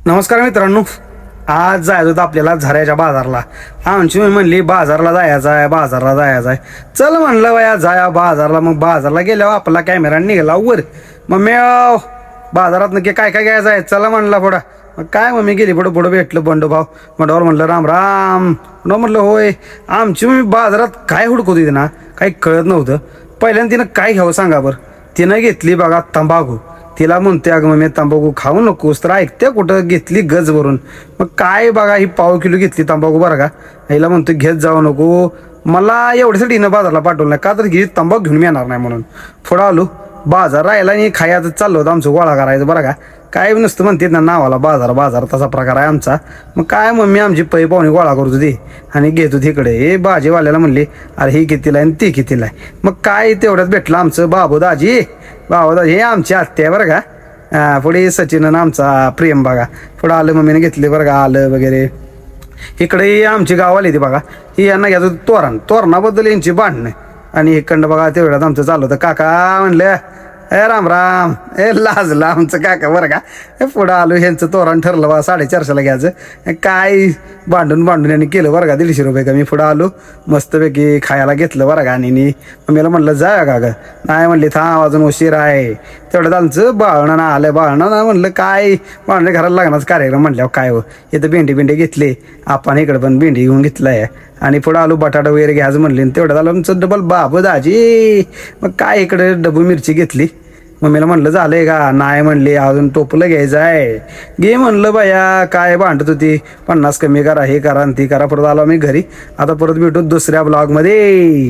नमस्कार मित्रांनो, आज जायचं होतं आपल्याला झऱ्याच्या बाजारला. आमची म्हणली बाजारला जायचं आहे. चल म्हणलं वया जाया बाजारला. मग बाजारला गेल्यावर आपला कॅमेरा निघाला वर. मग मी बाजारात नक्की काय काय घ्यायचं आहे चला म्हणला पुढं. मग काय मग मी गेली पुढं भेटलं बंडोभाव. बंडोभाव म्हणलं राम राम. म्हटलं होय. आमची मग बाजारात काय हुडकत होती ना काही कळत नव्हतं. पहिल्यांदा तिनं काय घ्यावं सांगा बरं. तिनं घेतली बघा तंबाखू. तिला म्हणते अगं मग मी तंबाखू खाऊ नकोस तर ऐकते कुठं घेतली गज भरून. मग काय बघा ही पाव किलो घेतली तंबाखू बरं का. हिला म्हणतो घेत जाऊ नको. मला एवढ्यासाठी हिनं बाजारला पाठवलं नाही का तर ही तंबाखू घेऊन येणार नाही म्हणून. पुढं आलो बाजार राहिला आणि खायचं चाललं होतं आमचं गोळा करायचं बरं का. काय नसतं म्हणते ना नावाला बाजार तसा प्रकार आहे आमचा. मग काय मम्मी आमची पै पाहुणे गोळा करत होती आणि घेत होती इकडे. हे भाजीवाल्याला म्हणले अरे ही कितीला आहे आणि ती कितीला आहे. मग काय तेवढ्यात भेटलं आमचं बाबूदाजी हे आमची आत्या बरं का. पुढे सचिन आमचा प्रेम बघा. पुढं आलं मम्मीने घेतले बरं का आलं वगैरे. इकडे आमची गावाली ती बघा. ही यांना घ्यायचं तोरणाबद्दल यांची भांडणं. आणि इकडं बघा तेवढ्यात आमचं चालू होतं. काका म्हणलं राम राम. लाजलं आमचं काका बरं का. पुढं आलो ह्यांचं तोरण ठरलं बा 450ला घ्यायचं. काय भांडून यांनी केलं बरं का. 150 रुपये का. मी पुढं आलो मस्तपैकी खायला घेतलं बरं का. आणि मम्मीला म्हणलं जाय का ग. नाही म्हणली थांब अजून उशीर आहे. तेवढं आमचं बाळणं आलं. बाळणं म्हणलं काय बाळणं घराला लागणार कार्यक्रम म्हणल्यावर काय हो. इथं भेंडी घेतली आपण. इकडं पण भेंडी घेऊन घेतलाय. आणि पुढं आलो बटाटा वगैरे घ्यायचं म्हणले. तेवढं आलं आमचं डबल बाबू दाजी. मग काय इकडे डबू मिरची घेतली. मम्मीला म्हणलं झालंय का. नाही म्हणली अजून टोपलं घ्यायचं आहे. घे म्हणलं बाया. काय भांडत होती 50 कमी करा हे करा आणि ती करा. परत आलो मी घरी. आता परत भेटू दुसऱ्या ब्लॉगमध्ये.